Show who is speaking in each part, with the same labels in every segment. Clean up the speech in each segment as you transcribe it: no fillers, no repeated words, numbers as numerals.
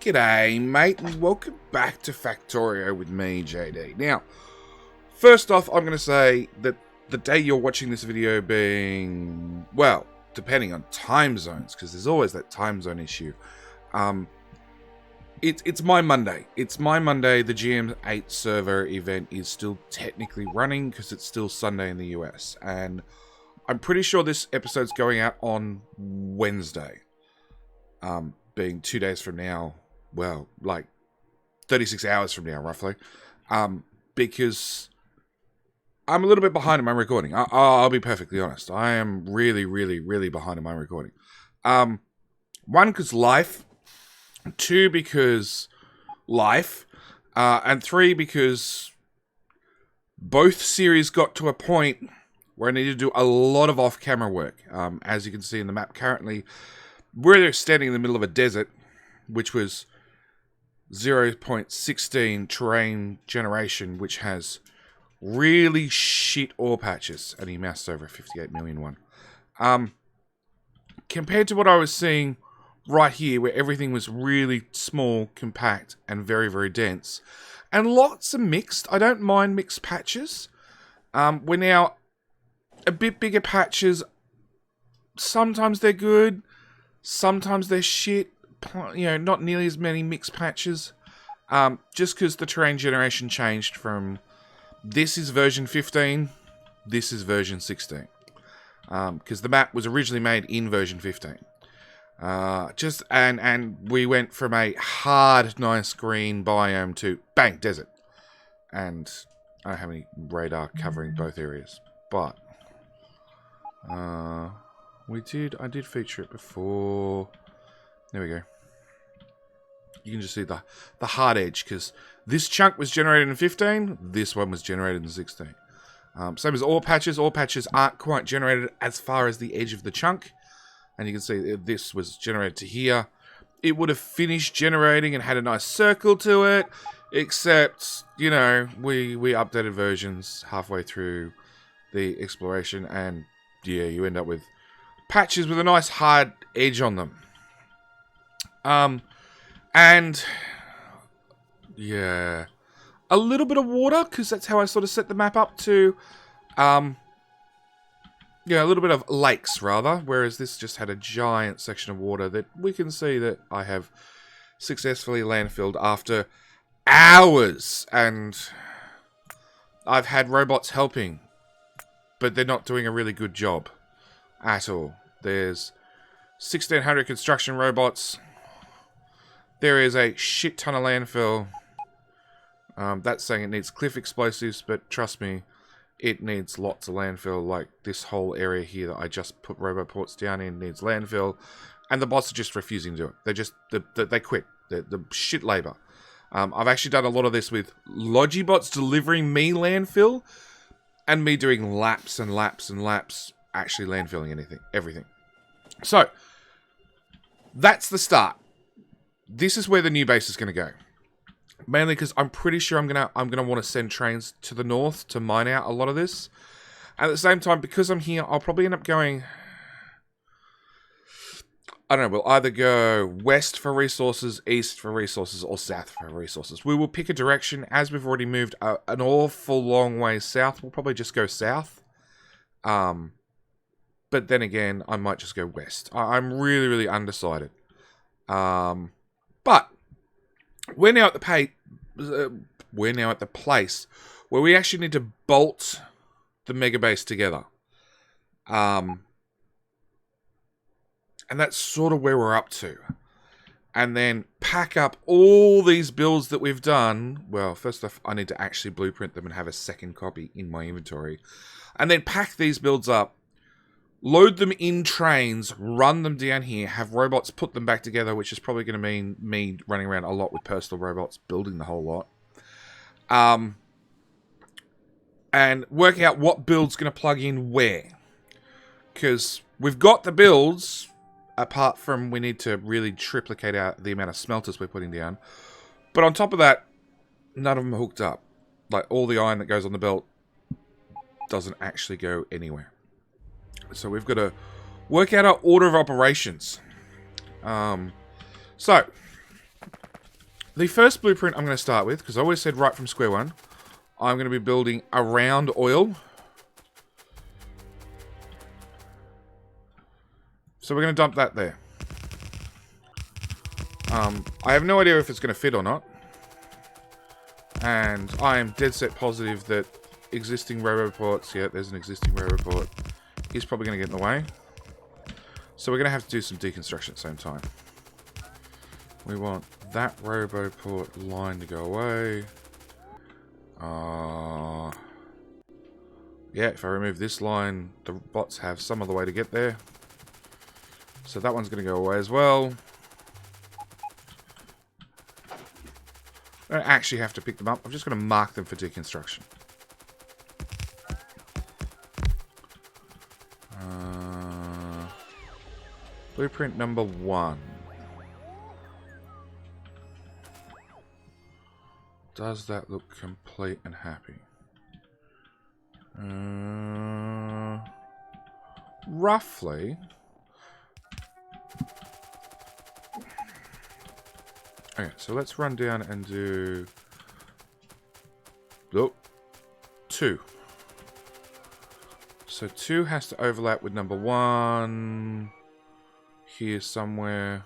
Speaker 1: G'day, mate, and welcome back to Factorio with me, JD. Now, first off, I'm going to say that the day you're watching this video being, well, depending on time zones, because there's always that time zone issue, it's my Monday. It's my Monday. The GM8 server event is still technically running because it's still Sunday in the US, and I'm pretty sure this episode's going out on Wednesday, being 2 days from now. Well, like 36 hours from now, roughly, because I'm a little bit behind in my recording. I'll be perfectly honest. I am really, really, really behind in my recording. One, because life. Two, because life. And three, because both series got to a point where I needed to do a lot of off-camera work. As you can see in the map currently, we're standing in the middle of a desert, which was 0.16 terrain generation, which has really shit ore patches, and he massed over a 58 million one. Compared to what I was seeing right here, where everything was really small, compact, and very, very dense, and lots of mixed. I don't mind mixed patches. We're now a bit bigger patches. Sometimes they're good, sometimes they're shit. You know, not nearly as many mixed patches, just because the terrain generation changed from this is version 15, this is version 16, because the map was originally made in version 15. And we went from a hard, nice green biome to bang, desert, and I don't have any radar covering both areas, but I did feature it before. There we go. You can just see the hard edge, because this chunk was generated in 15, this one was generated in 16. Same as ore patches. Ore patches aren't quite generated as far as the edge of the chunk. And you can see this was generated to here. It would have finished generating and had a nice circle to it, except, you know, we updated versions halfway through the exploration, and yeah, you end up with patches with a nice hard edge on them. And yeah, a little bit of water, because that's how I sort of set the map up to, yeah, a little bit of lakes, rather, whereas this just had a giant section of water that we can see that I have successfully landfilled after hours, and I've had robots helping, but they're not doing a really good job at all. There's 1,600 construction robots. There is a shit ton of landfill. That's saying it needs cliff explosives, but trust me, it needs lots of landfill. Like this whole area here that I just put roboports down in needs landfill, and the bots are just refusing to do it. They quit. The shit labor. I've actually done a lot of this with Logibots delivering me landfill, and me doing laps and laps and laps, actually landfilling everything. So that's the start. This is where the new base is going to go. Mainly because I'm pretty sure I'm gonna want to send trains to the north to mine out a lot of this. At the same time, because I'm here, I'll probably end up going, I don't know, we'll either go west for resources, east for resources, or south for resources. We will pick a direction. As we've already moved an awful long way south, we'll probably just go south. But then again, I might just go west. I'm really, really undecided. But we're now at the place where we actually need to bolt the mega base together. And that's sort of where we're up to. And then pack up all these builds that we've done. Well, first off, I need to actually blueprint them and have a second copy in my inventory. And then pack these builds up, load them in trains, run them down here, have robots put them back together, which is probably going to mean me running around a lot with personal robots, building the whole lot. And work out what build's going to plug in where. Because we've got the builds, apart from we need to really triplicate out the amount of smelters we're putting down. But on top of that, none of them are hooked up. Like, all the iron that goes on the belt doesn't actually go anywhere. So we've got to work out our order of operations. So, The first blueprint I'm going to start with, because I always said right from square one, I'm going to be building around oil. So we're going to dump that there. I have no idea if it's going to fit or not. And I am dead set positive that existing roboports, yeah, there's an existing roboport, is probably going to get in the way. So we're going to have to do some deconstruction at the same time. We want that roboport line to go away. Yeah, if I remove this line, the bots have some other way to get there. So that one's going to go away as well. I don't actually have to pick them up. I'm just going to mark them for deconstruction. Blueprint number 1. Does that look complete and happy? Roughly. Okay, so let's run down and do... Oh, 2. So 2 has to overlap with number 1 here somewhere.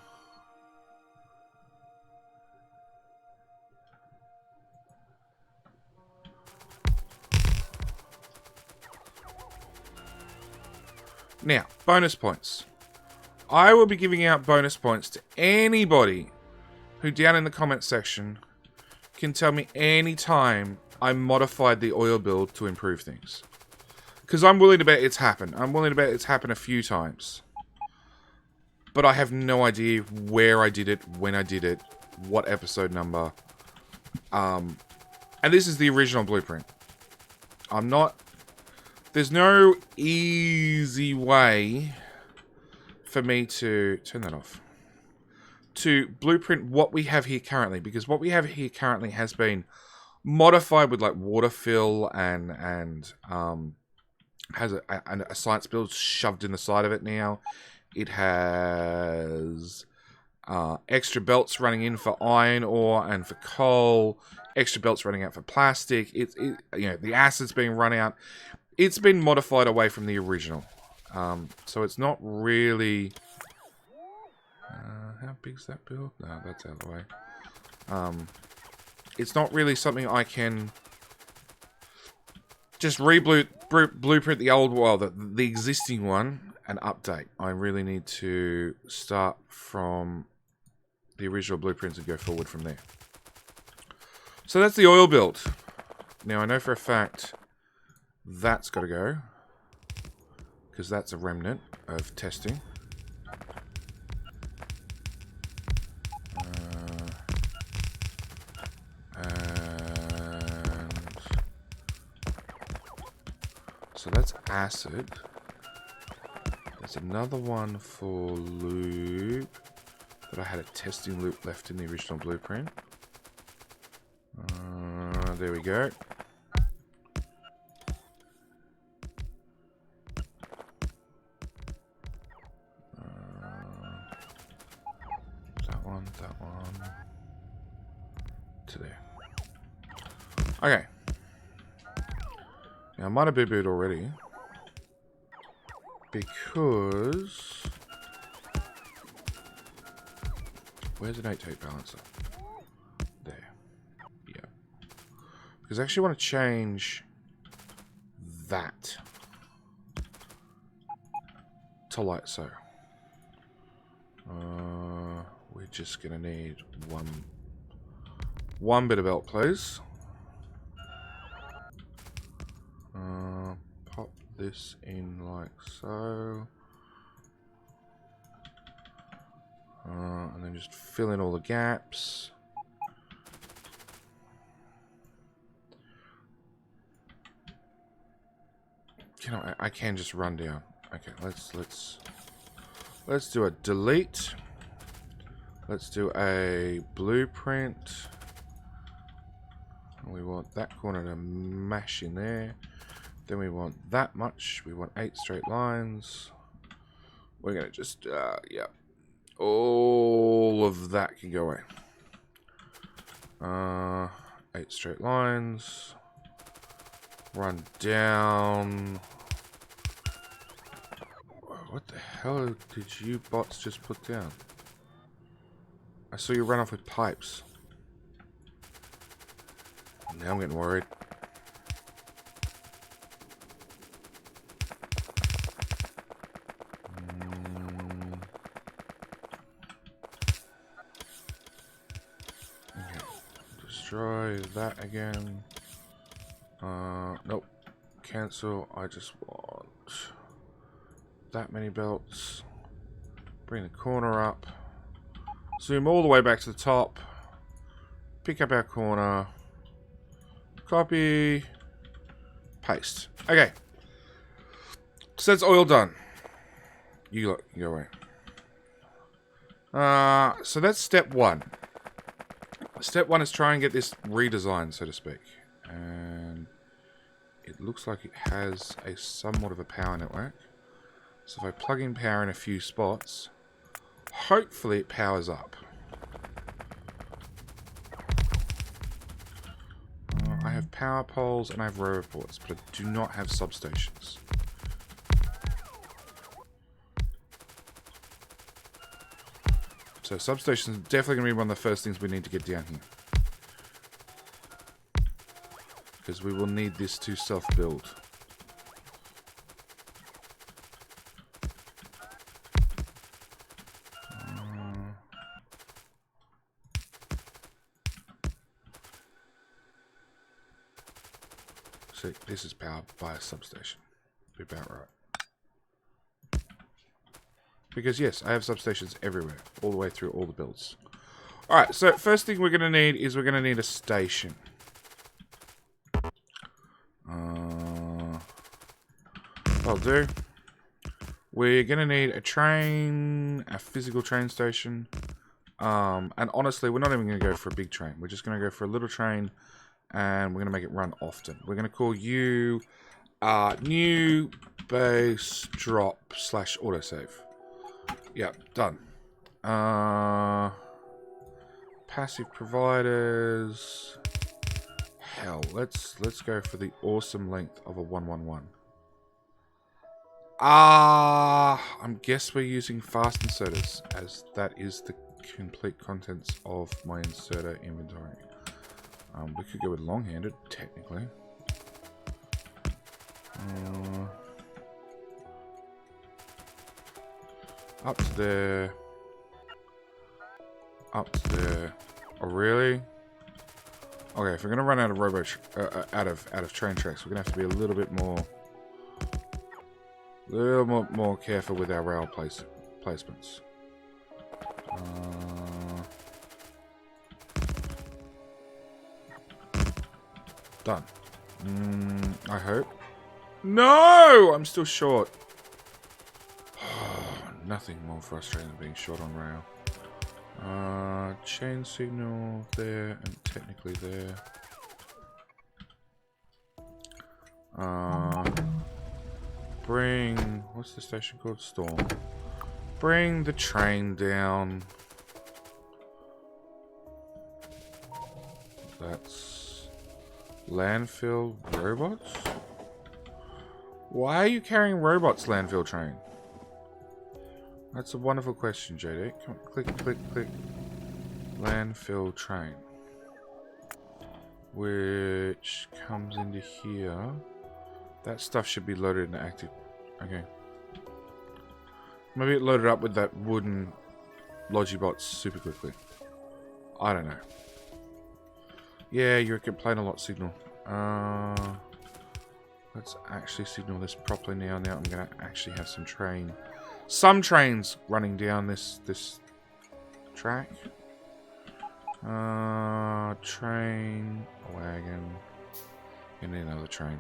Speaker 1: Now, bonus points. I will be giving out bonus points to anybody who down in the comment section can tell me any time I modified the oil build to improve things. Because I'm willing to bet it's happened. I'm willing to bet it's happened a few times. But I have no idea where I did it, when I did it, what episode number. And this is the original blueprint. I'm not... There's no easy way for me to... Turn that off. To blueprint what we have here currently. Because what we have here currently has been modified with like water fill and has a science build shoved in the side of it now. It has extra belts running in for iron ore and for coal. Extra belts running out for plastic. You know, the acid's being run out. It's been modified away from the original. So it's not really... how big's that build? No, that's out of the way. It's not really something I can just blueprint the old, well, the existing one and update. I really need to start from the original blueprints and go forward from there. So that's the oil build. Now I know for a fact that's got to go because that's a remnant of testing. So that's acid. There's another one for loop, but I had a testing loop left in the original blueprint. There we go. That one. To there. Okay. Now, I might have been already. Because... Where's an 8-to-8 balancer? There. Yeah. Because I actually want to change that to like so. We're just going to need one bit of belt, please. Pop this in like so. And then just fill in all the gaps. I can just run down. Okay, let's do a delete. Let's do a blueprint. We want that corner to mash in there. Then we want that much. We want 8 straight lines. We're going to just, yeah. All of that can go away. 8 straight lines. Run down. What the hell did you bots just put down? I saw you run off with pipes. Now I'm getting worried. Okay. Destroy that again. Nope. Cancel. I just want that many belts. Bring the corner up. Zoom all the way back to the top. Pick up our corner. Copy. Paste. Okay. So that's oil done. You go away. So that's step one. Step one is try and get this redesigned, so to speak. And it looks like it has a somewhat of a power network. So if I plug in power in a few spots, hopefully it powers up. I have power poles and I have row ports, but I do not have substations. So substations are definitely going to be one of the first things we need to get down here. Because we will need this to self-build. See, this is powered by a substation. Be about right. Because yes, I have substations everywhere, all the way through all the builds. Alright, so first thing we're going to need is we're going to need a station. I'll do. We're going to need a train, a physical train station. And honestly, we're not even going to go for a big train. We're just going to go for a little train. And we're going to make it run often. We're going to call you new base drop / autosave. Yep, done. Passive providers. Hell, let's go for the awesome length of a 111. I'm guess we're using fast inserters, as that is the complete contents of my inserter inventory. We could go with long-handed, technically. Up to there. Up to there. Oh, really? Okay, if we're gonna run out of out of train tracks, we're gonna have to be a little bit more careful with our rail placements. Done. I hope. No! I'm still short. Nothing more frustrating than being short on rail. Chain signal there and technically there. Bring... What's the station called? Storm. Bring the train down. That's... landfill robots? Why are you carrying robots, landfill train? That's a wonderful question, JD. Come on, click, click, click. Landfill train. Which comes into here. That stuff should be loaded into active. Okay. Maybe it loaded up with that wooden Logibots super quickly. I don't know. Yeah, you're a complain a lot signal. Let's actually signal this properly now. Now I'm going to actually have some trains running down this track. Train, wagon. You need another train.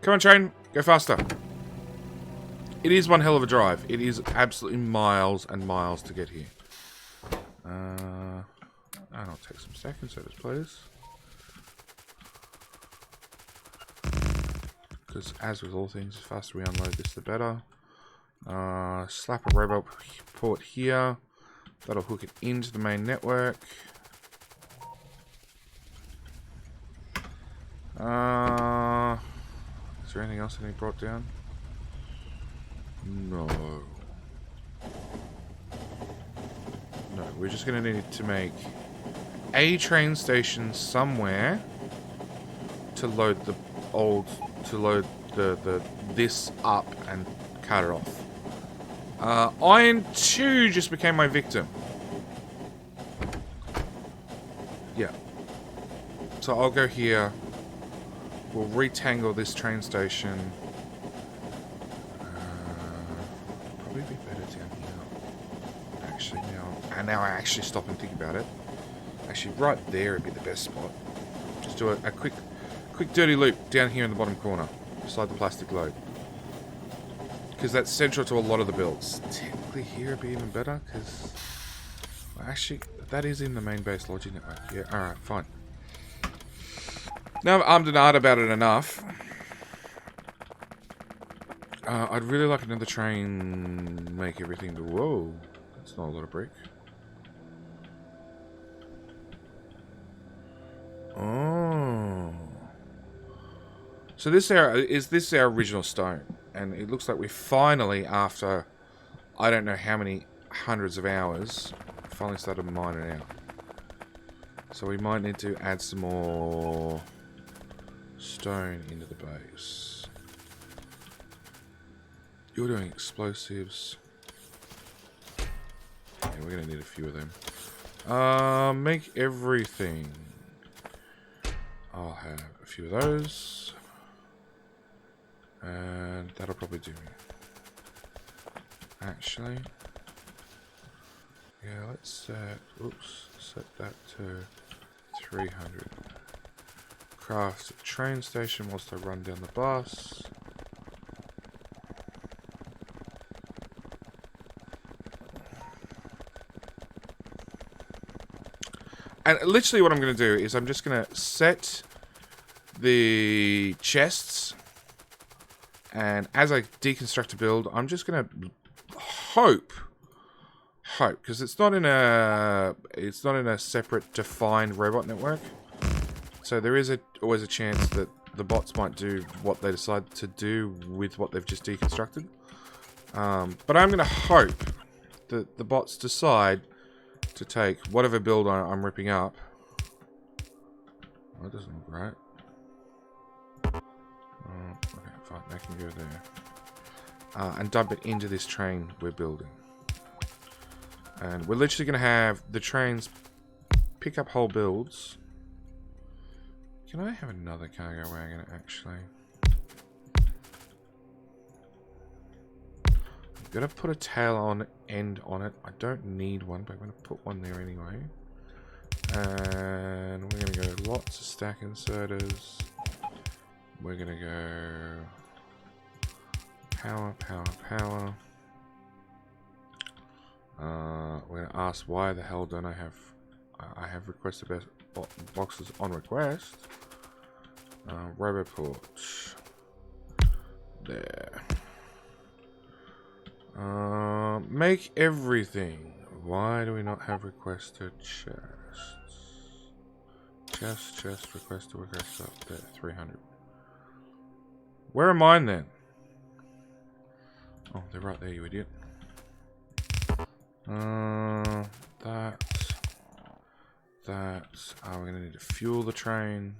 Speaker 1: Come on, train. Go faster. It is one hell of a drive. It is absolutely miles and miles to get here. And I'll take some stack inserters, please. Because as with all things, the faster we unload this, the better. Slap a robot port here. That'll hook it into the main network. Is there anything else I need brought down? No. No, we're just going to need to make a train station somewhere to load the this up and cut it off. Iron 2 just became my victim. Yeah. So I'll go here. We'll retangle this train station. Probably be better down here. Actually, now I actually stop and think about it. Actually, right there would be the best spot. Just do a quick dirty loop down here in the bottom corner, beside the plastic load. Because that's central to a lot of the builds. Technically here would be even better, because... Well, actually, that is in the main base logic network. Yeah, alright, fine. Now I've armed and art about it enough. I'd really like another train make everything to... Whoa, that's not a lot of brick. Oh. So this is our original stone. And it looks like we finally, after I don't know how many hundreds of hours, finally started mining out. So we might need to add some more stone into the base. You're doing explosives. Yeah, we're going to need a few of them. Make everything. I'll have a few of those. And that'll probably do me. Actually. Yeah, let's set that to 300. Craft a train station whilst I run down the bus. And literally what I'm going to do is I'm just going to set the chests, and as I deconstruct a build, I'm just going to hope, because it's not in a separate defined robot network. So there is always a chance that the bots might do what they decide to do with what they've just deconstructed. But I'm going to hope that the bots decide to take whatever build I'm ripping up. That doesn't look right. Okay, fine. That can go there. And dump it into this train we're building. And we're literally going to have the trains pick up whole builds. Can I have another cargo wagon, actually? I'm going to put a tail end on it. I don't need one, but I'm going to put one there anyway. And we're going to go lots of stack inserters. We're going to go power, power, power. We're going to ask why the hell don't I have requested boxes on request. Roboport. There. Make everything. Why do we not have requested chests? Chest, request up there, 300. Where are mine then? Oh, they're right there, you idiot. We're gonna need to fuel the train.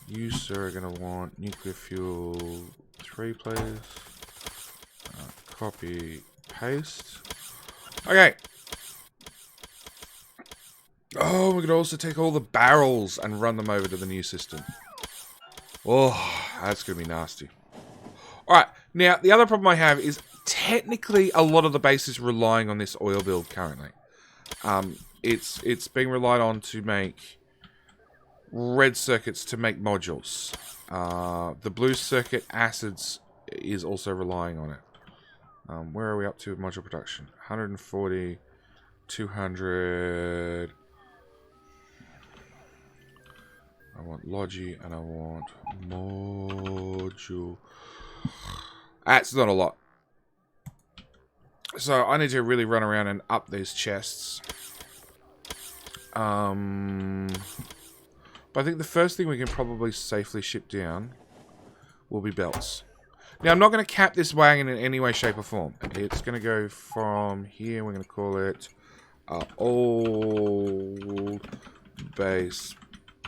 Speaker 1: You, sir, are gonna want nuclear fuel 3, please. Copy, paste. Okay. Oh, we could also take all the barrels and run them over to the new system. Oh, that's gonna be nasty. Alright, now, the other problem I have is technically a lot of the base is relying on this oil build currently. It's being relied on to make red circuits to make modules. The blue circuit acids is also relying on it. Where are we up to with module production? 140, 200. I want Logi and I want module. That's not a lot. So I need to really run around and up these chests. But I think the first thing we can probably safely ship down will be belts. Now, I'm not going to cap this wagon in any way, shape, or form. It's going to go from here. We're going to call it old base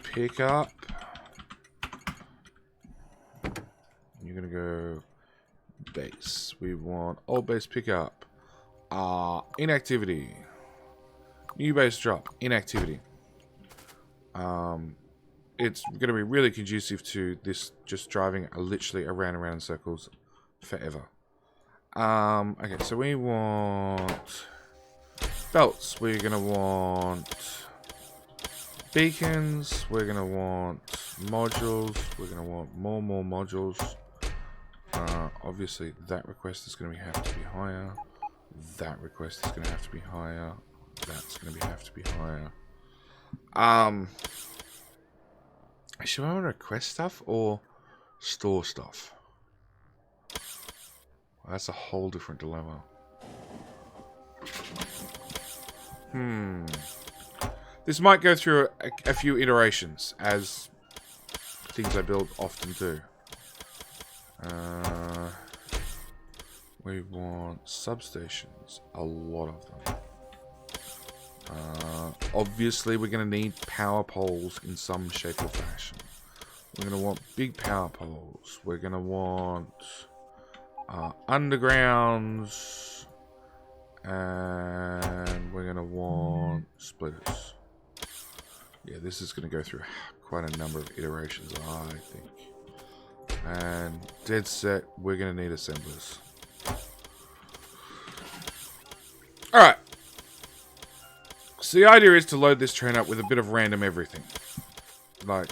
Speaker 1: pickup. You're going to go base. We want old base pickup. Inactivity. New base drop. Inactivity. It's going to be really conducive to this just driving literally around and around in circles forever. Okay, so we want belts. We're going to want beacons. We're going to want modules. We're going to want more modules. Obviously, that request is going to have to be higher. That request is going to have to be higher. That's going to have to be higher. Should I want to request stuff or store stuff? Well, that's a whole different dilemma. This might go through a few iterations, as things I build often do. We want substations, a lot of them. Obviously, we're going to need power poles in some shape or fashion. We're going to want big power poles. We're going to want undergrounds. And we're going to want splitters. Yeah, this is going to go through quite a number of iterations, I think. And dead set, we're going to need assemblers. Alright. So the idea is to load this train up with a bit of random everything. Like,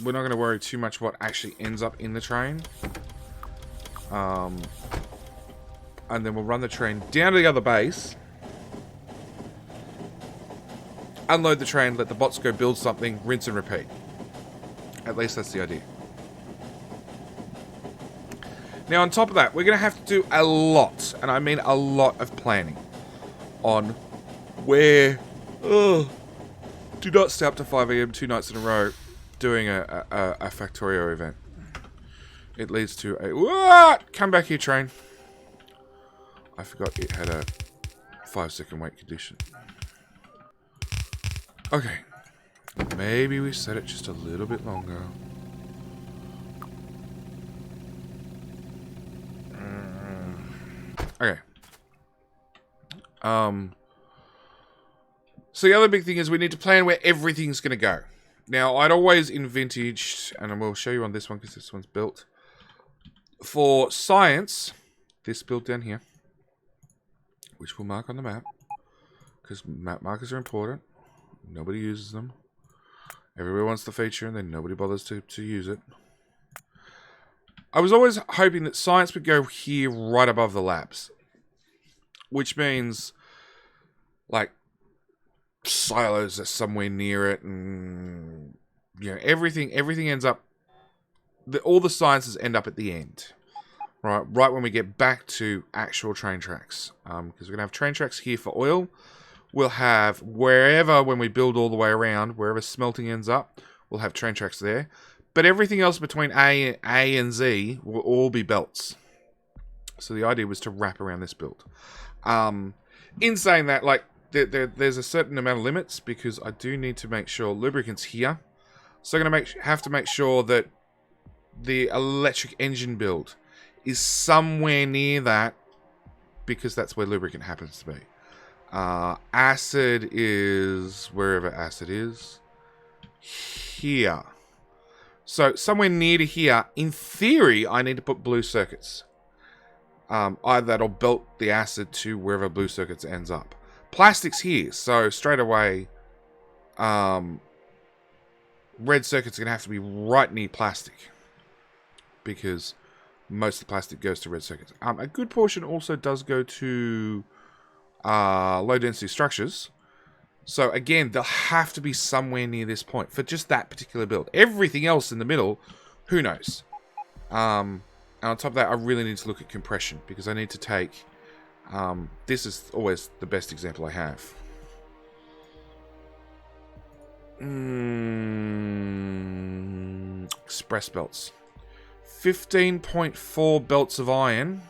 Speaker 1: we're not going to worry too much what actually ends up in the train. And then we'll run the train down to the other base. Unload the train, let the bots go build something, rinse and repeat. At least that's the idea. Now on top of that, we're going to have to do a lot, and I mean a lot of planning on where... do not stay up to 5 AM 2 nights in a row doing a Factorio event. It leads to a... What? Come back here, train. I forgot it had a 5-second wait condition. Okay. Maybe we set it just a little bit longer. Okay. So the other big thing is we need to plan where everything's going to go. Now, I'd always in Vintage, and I will show you on this one because this one's built. For science, this build down here, which we'll mark on the map, because map markers are important. Nobody uses them. Everybody wants the feature, and then nobody bothers to use it. I was always hoping that science would go here right above the labs. Which means, like, silos are somewhere near it, and, you know, everything ends up... all the sciences end up at the end. Right when we get back to actual train tracks. Because we're going to have train tracks here for oil. We'll have wherever, when we build all the way around, wherever smelting ends up, we'll have train tracks there. But everything else between A and Z will all be belts. So the idea was to wrap around this build. In saying that, like, there's a certain amount of limits, because I do need to make sure lubricant's here. So I'm going to have to make sure that the electric engine build is somewhere near that, because that's where lubricant happens to be. Acid is wherever acid is. Here. So somewhere near to here, in theory, I need to put blue circuits. Either that'll belt the acid to wherever blue circuits ends up. Plastic's here, so straight away, red circuit's going to have to be right near plastic, because most of the plastic goes to red circuits. A good portion also does go to low density structures. So again, they'll have to be somewhere near this point for just that particular build. Everything else in the middle, who knows? And And on top of that, I really need to look at compression, because I need to take... this is always the best example I have. Express belts. 15.4 belts of iron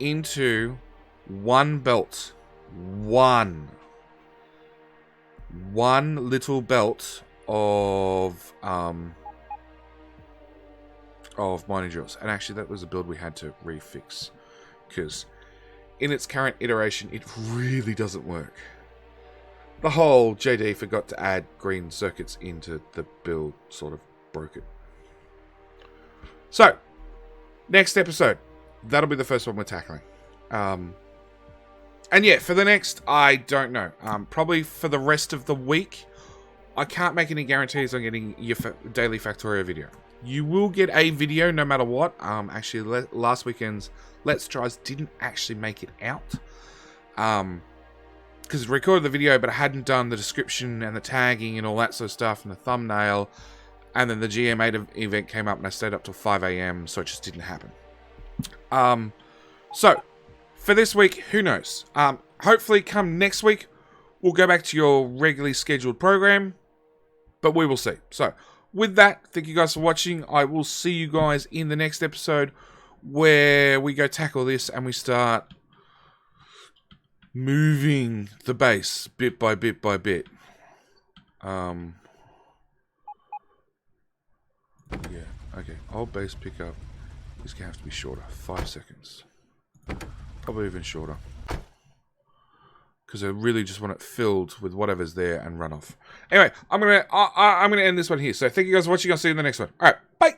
Speaker 1: into one belt. One little belt of mining drills. And actually, that was a build we had to refix, because in its current iteration, it really doesn't work. The whole JD forgot to add green circuits into the build sort of broke it. So, next episode, that'll be the first one we're tackling. And yeah, for the next, I don't know. Probably for the rest of the week, I can't make any guarantees on getting your daily Factorio video. You will get a video no matter what. Actually, last weekend's Let's Tries didn't actually make it out. Because I recorded the video, but I hadn't done the description and the tagging and all that sort of stuff and the thumbnail. And then the GM8 event came up and I stayed up till 5 a.m. so it just didn't happen. So, for this week, who knows? Hopefully come next week, we'll go back to your regularly scheduled program. But we will see. So, with that, thank you guys for watching. I will see you guys in the next episode where we go tackle this and we start moving the base bit by bit by bit. Yeah, okay. Old base pickup is going to have to be shorter. 5 seconds. Probably even shorter. Because I really just want it filled with whatever's there and run off. Anyway, I'm gonna end this one here. So thank you guys for watching. I'll see you in the next one. Alright, bye!